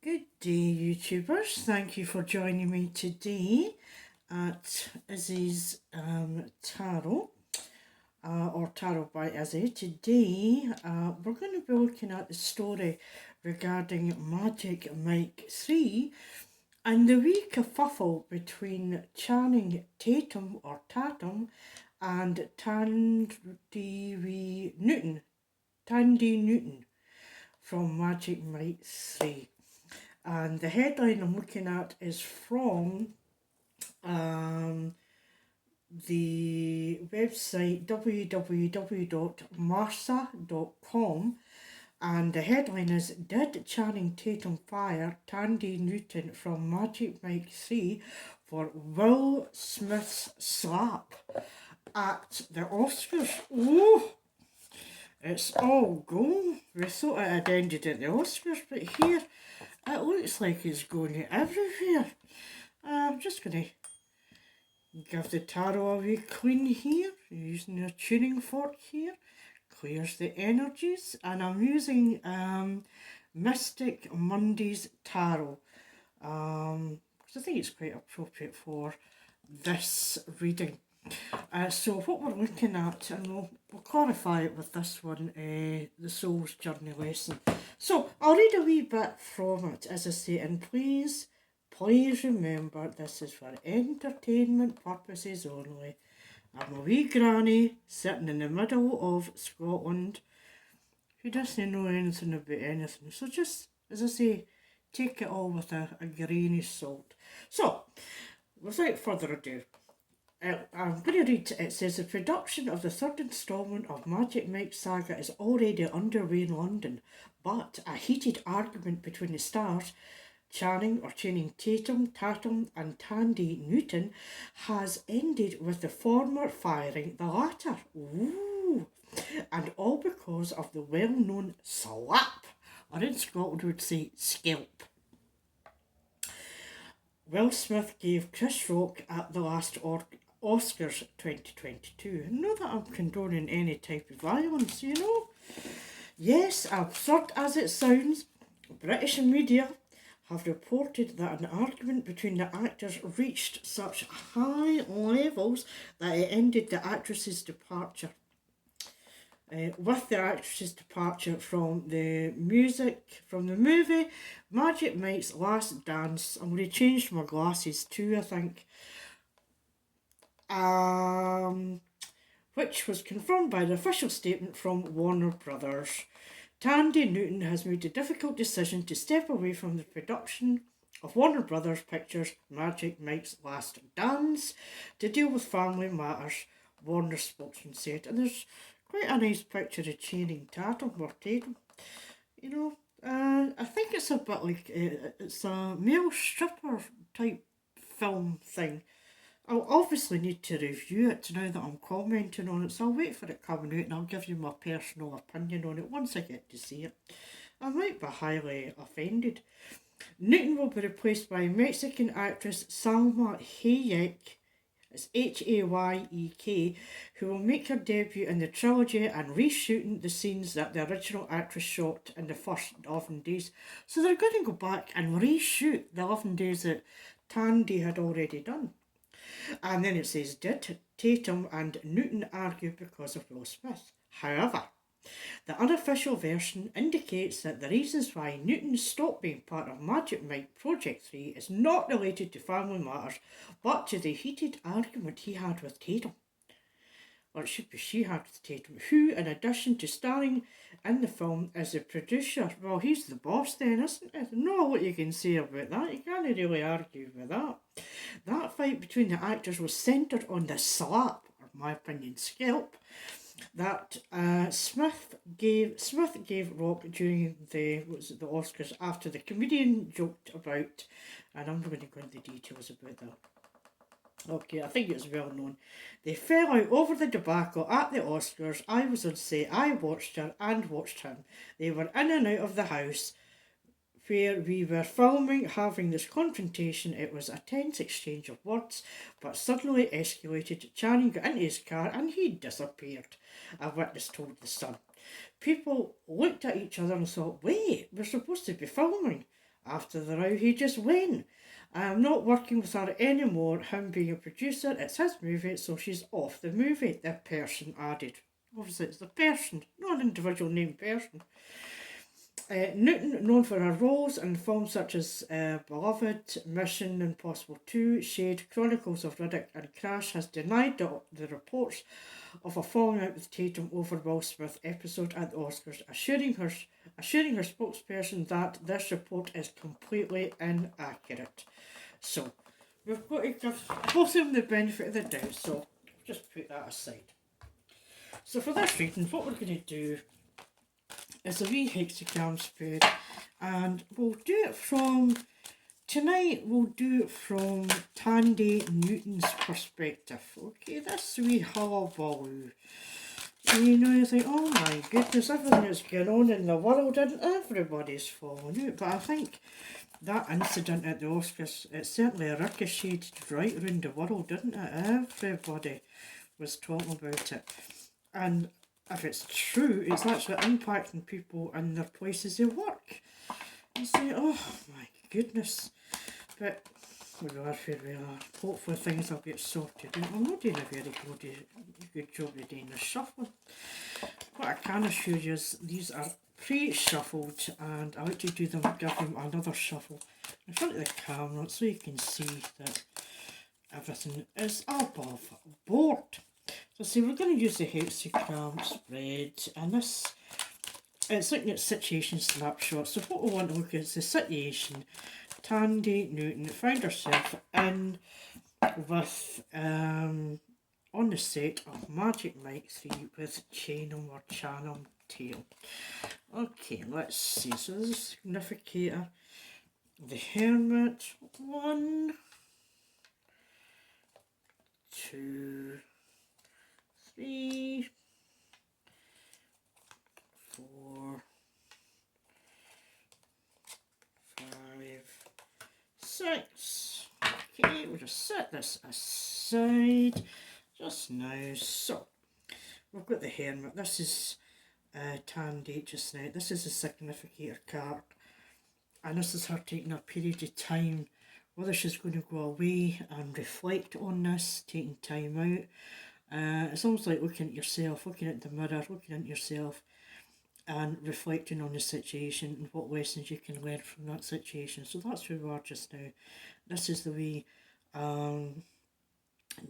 Good day, YouTubers. Thank you for joining me today at Izzie's Tarot, or Tarot by Izzie. Today, we're going to be looking at the story regarding Magic Mike 3 and the wee kerfuffle between Channing Tatum, or Tatum, and Thandiwe Newton, Thandiwe Newton from Magic Mike 3. And the headline I'm looking at is from the website www.marsa.com, and the headline is, Did Channing Tatum fire Thandiwe Newton from Magic Mike 3 for Will Smith's slap at the Oscars? Oh, it's all go. We thought it had ended at the Oscars, but here it looks like it's going everywhere. I'm just going to give the tarot a wee clean here, using a tuning fork here. Clears the energies, and I'm using Mystic Monday's Tarot, because I think it's quite appropriate for this reading. So what we're looking at, and we'll clarify it with this one, the Soul's Journey lesson. So I'll read a wee bit from it, as I say, and please remember this is for entertainment purposes only. I'm a wee granny sitting in the middle of Scotland who doesn't know anything about anything. So just, as I say, take it all with a grain of salt. So, without further ado, I'm going to read. It says, the production of the third instalment of Magic Mike Saga is already underway in London, but a heated argument between the stars, Channing Tatum, and Thandiwe Newton, has ended with the former firing the latter. Ooh. And all because of the well-known slap, or in Scotland would say scalp, Will Smith gave Chris Rock at the last Oscars 2022. Not that I'm condoning any type of violence, you know. Yes, absurd as it sounds, British media have reported that an argument between the actors reached such high levels that it ended the actress's departure. With the actress's departure from the movie Magic Mike's Last Dance. I'm going to change my glasses too, I think. Which was confirmed by the official statement from Warner Brothers. Thandiwe Newton has made the difficult decision to step away from the production of Warner Brothers Pictures' Magic Mike's Last Dance to deal with family matters, Warner spokesman said. And there's quite a nice picture of Channing Tatum, or Tatum. You know, I think it's a bit like, it's a male stripper type film thing. I'll obviously need to review it now that I'm commenting on it, so I'll wait for it coming out and I'll give you my personal opinion on it once I get to see it. I might be highly offended. Newton will be replaced by Mexican actress Salma Hayek, it's Hayek, who will make her debut in the trilogy and reshooting the scenes that the original actress shot in the first 11 days. So they're going to go back and reshoot the 11 days that Tandy had already done. And then it says, did Tatum and Newton argue because of Will Smith? However, the unofficial version indicates that the reasons why Newton stopped being part of Magic Mike Project 3 is not related to family matters, but to the heated argument he had with Tatum. Or it should be she had with Tatum, who, in addition to starring in the film, is the producer. Well, he's the boss then, isn't it? Know what you can say about that. You can't really argue with that. That fight between the actors was centred on the slap, or in my opinion, scalp, that Smith gave Rock during the Oscars after the comedian joked about, and I'm going to go into details about that. Okay, I think it's well known. They fell out over the debacle at the Oscars. I was on set, I watched her and watched him. They were in and out of the house where we were filming, having this confrontation. It was a tense exchange of words, but suddenly escalated. Channing got into his car and he disappeared, a witness told The Sun. People looked at each other and thought, wait, we're supposed to be filming. After the row, he just went. I'm not working with her anymore. Him being a producer, it's his movie, so she's off the movie, the person added. Obviously, it's the person, not an individual named person. Newton, known for her roles in films such as Beloved, Mission Impossible 2, Shade, Chronicles of Riddick, and Crash, has denied the reports of a falling out with Tatum over Will Smith episode at the Oscars, assuring her spokesperson that this report is completely inaccurate. So, we've got to give both of them the benefit of the doubt, so just put that aside. So for this reading, what we're going to do is a wee hexagram spread, and we'll do it from, tonight we'll do it from Thandiwe Newton's perspective. Okay, this wee hullabaloo. You know, you think, oh my goodness, everything that's going on in the world and everybody's falling out. But I think that incident at the Oscars, it certainly ricocheted right around the world, didn't it? Everybody was talking about it. And if it's true, it's actually impacting people in their places of work. You say, oh my goodness. But we are where we are. Hopefully things will get sorted out. I'm not doing a very good job of doing the shuffling. What I can assure you is these are pre-shuffled, and I like to give them another shuffle in front of the camera so you can see that everything is above board. So see, we're going to use the hexagram spread, and this, it's looking at situation snapshots. So what we want to look at is the situation. Thandiwe Newton found herself in with, on the set of Magic Mike 3 with Channing Tatum. Okay, let's see. So this is significator. The Hermit. 1, 2, 3, 4, 5, 6. Okay, we'll just set this aside just now. So, we've got the Hermit. This is Tandiwe just now. This is a significator card. And this is her taking a period of time, whether she's going to go away and reflect on this, taking time out. It's almost like looking at yourself, looking at the mirror, looking at yourself and reflecting on the situation and what lessons you can learn from that situation. So that's where we are just now. This is the way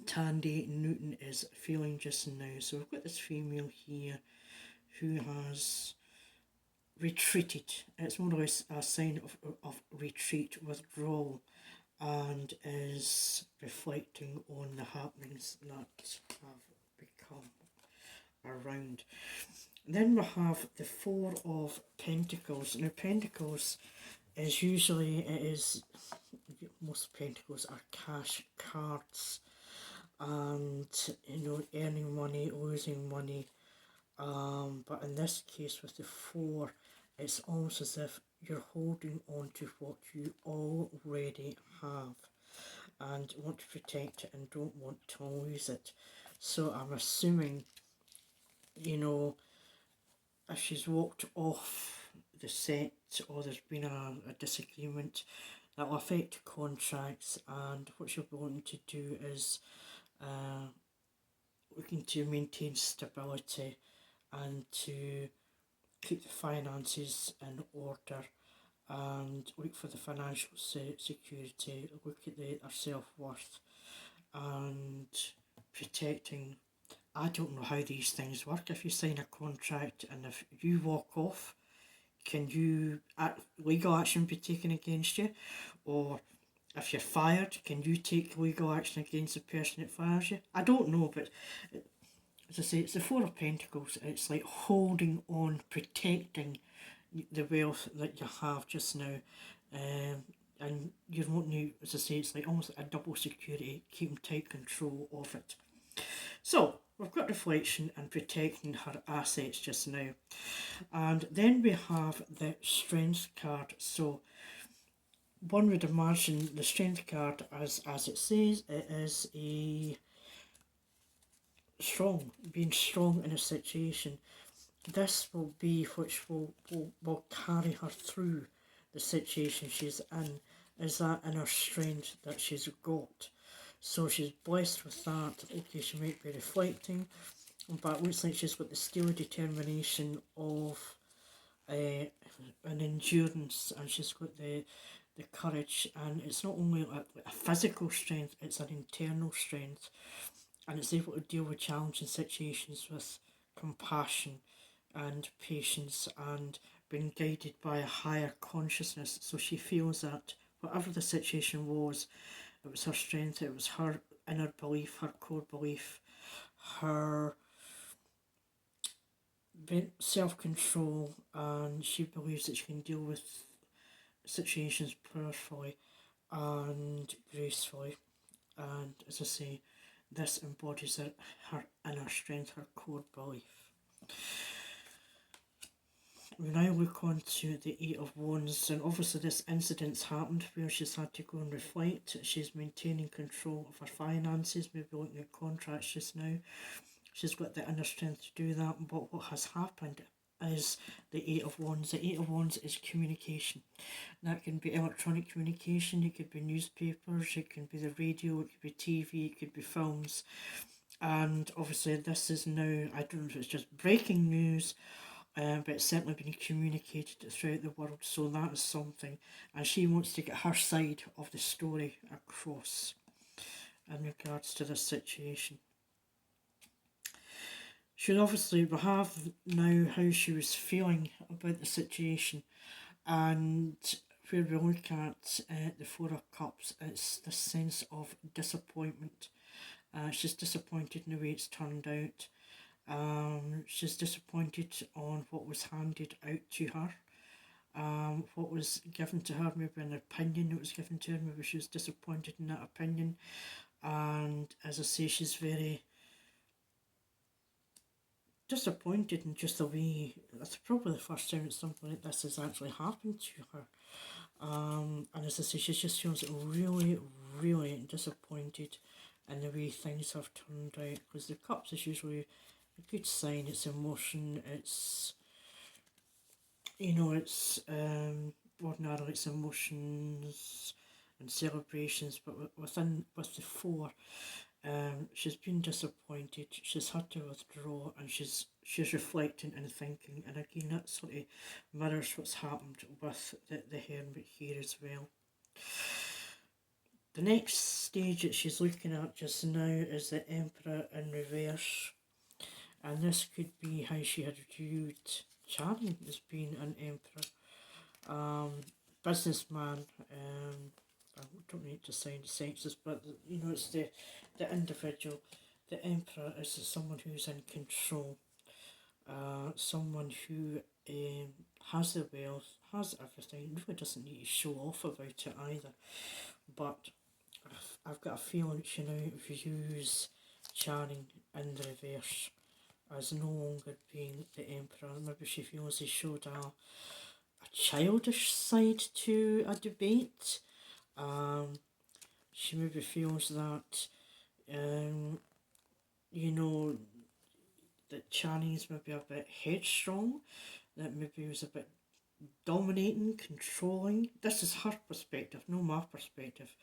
Thandiwe Newton is feeling just now. So we've got this female here who has retreated. It's more or less a sign of retreat, withdrawal, and is reflecting on the happenings that have become around. Then we have the Four of Pentacles. Now Pentacles is usually, most Pentacles are cash cards, and you know, earning money, losing money. But in this case with the Four, it's almost as if you're holding on to what you already have and want to protect it and don't want to lose it. So I'm assuming, you know, if she's walked off the set or there's been a disagreement, that will affect contracts, and what she'll be wanting to do is looking to maintain stability and to keep the finances in order and look for the financial security, look at their self-worth and protecting. I don't know how these things work. If you sign a contract and if you walk off, can you legal action be taken against you? Or if you're fired, can you take legal action against the person that fires you? I don't know, but as I say, it's the Four of Pentacles. It's like holding on, protecting the wealth that you have just now. And you're wanting to, as I say, it's like almost like a double security, keeping tight control of it. So, we've got reflection and protecting her assets just now. And then we have the Strength card. So, one would imagine the Strength card, as it says, it is a being strong in a situation. This will be which will carry her through the situation she's in is that inner strength that she's got. So she's blessed with that. Okay, she might be reflecting, but it looks like she's got the skill, determination of an endurance, and she's got the courage, and it's not only a physical strength, it's an internal strength, and it's able to deal with challenging situations with compassion and patience and being guided by a higher consciousness. So she feels that whatever the situation was, it was her strength, it was her inner belief, her core belief, her self-control, and she believes that she can deal with situations powerfully and gracefully. And as I say, this embodies her inner strength, her core belief. We now look on to the Eight of Wands, and obviously this incident's happened where she's had to go and reflect. She's maintaining control of her finances, maybe looking at contracts just now. She's got the inner strength to do that, but what has happened is the Eight of Wands. The Eight of Wands is communication. That can be electronic communication, it could be newspapers, it can be the radio, it could be TV, it could be films. And obviously this is now, I don't know if it's just breaking news, but it's certainly been communicated throughout the world, so that is something. And she wants to get her side of the story across in regards to this situation. She'll obviously have now how she was feeling about the situation, and where we look at the Four of Cups, it's the sense of disappointment. She's disappointed in the way it's turned out. She's disappointed on what was handed out to her, what was given to her, maybe an opinion that was given to her, maybe she was disappointed in that opinion. And as I say, she's very disappointed in just the way, that's probably the first time that something like this has actually happened to her. And as I say, she just feels really, really disappointed in the way things have turned out, because the cups is usually a good sign. It's emotion, it's, it's ordinarily it's emotions and celebrations, but with the four, she's been disappointed, she's had to withdraw, and she's reflecting and thinking, and again that sort of mirrors what's happened with the Hermit here as well. The next stage that she's looking at just now is the Emperor in reverse, and this could be how she had viewed Channing as being an emperor. Businessman, I don't need to sound sexist, but it's the individual. The emperor is someone who's in control, someone who has the wealth, has everything, really doesn't need to show off about it either. But I've got a feeling she now views Channing in the reverse as no longer being the emperor. Maybe she feels he showed a childish side to a debate. She maybe feels that, that Channing's maybe a bit headstrong, that maybe he was a bit dominating, controlling. This is her perspective, not my perspective.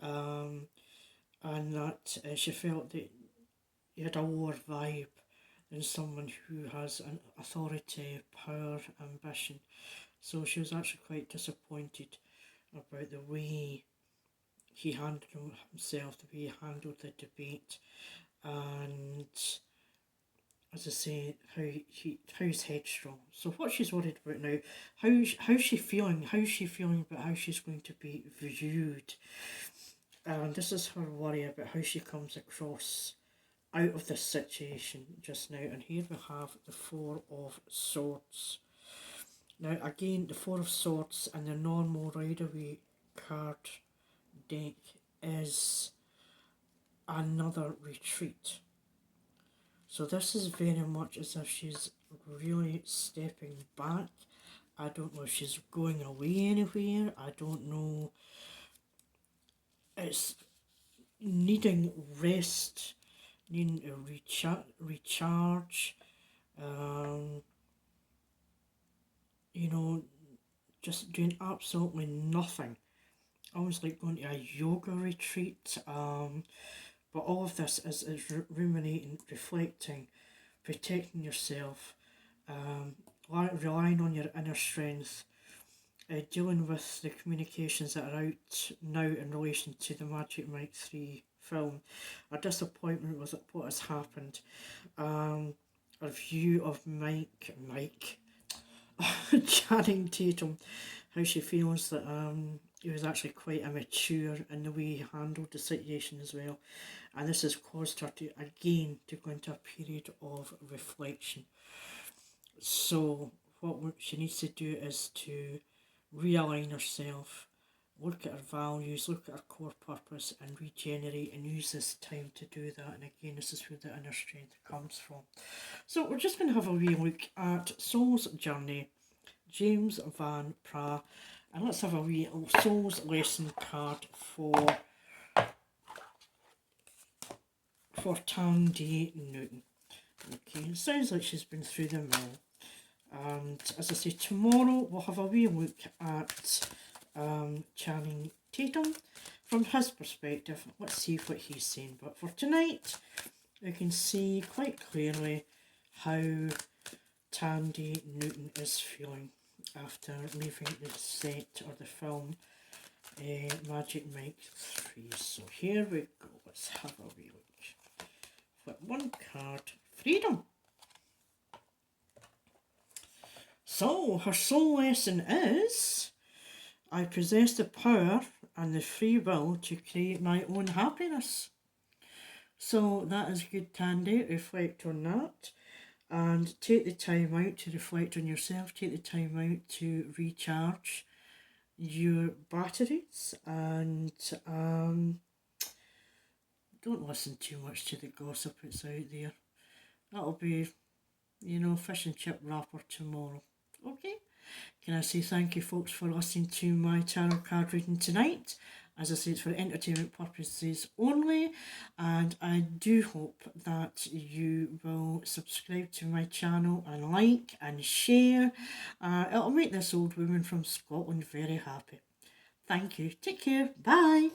And that she felt that he had a lower vibe than someone who has an authority, power, ambition. So she was actually quite disappointed about the way he handled himself, the way he handled the debate, and as I say, how he's headstrong. So what she's worried about now, how's she feeling about how she's going to be viewed. And this is her worry about how she comes across out of this situation just now. And here we have the Four of Swords. Now again, the Four of Swords and the normal Rider-Waite card deck is another retreat. So this is very much as if she's really stepping back. I don't know if she's going away anywhere. I don't know. It's needing rest, needing to recharge. just doing absolutely nothing. Almost like going to a yoga retreat. But all of this is ruminating, reflecting, protecting yourself, relying on your inner strength, dealing with the communications that are out now in relation to the Magic Mike 3 film, a disappointment with what has happened, a view of Mike, Channing Tatum, how she feels that he was actually quite immature in the way he handled the situation as well, and this has caused her to again to go into a period of reflection. So what she needs to do is to realign herself, look at her values, look at her core purpose, and regenerate and use this time to do that. And again, this is where the inner strength comes from. So we're just going to have a wee look at Soul's Journey, James Van Praagh, and let's have a wee Soul's lesson card for Thandiwe Newton. Okay, it sounds like she's been through the mill. And as I say, tomorrow we'll have a wee look at Channing Tatum from his perspective. Let's see what he's saying. But for tonight, we can see quite clearly how Thandiwe Newton is feeling after leaving the set or the film Magic Mike 3. So here we go. Let's have a wee look. Flip one card. Freedom. So, her soul lesson is, I possess the power and the free will to create my own happiness. So that is good, Tandy. Reflect on that and take the time out to reflect on yourself. Take the time out to recharge your batteries and don't listen too much to the gossip that's out there. That'll be, fish and chip wrapper tomorrow. Okay, can I say thank you, folks, for listening to my tarot card reading tonight. As I say, it's for entertainment purposes only, and I do hope that you will subscribe to my channel and like and share. It'll make this old woman from Scotland very happy. Thank you. Take care. Bye.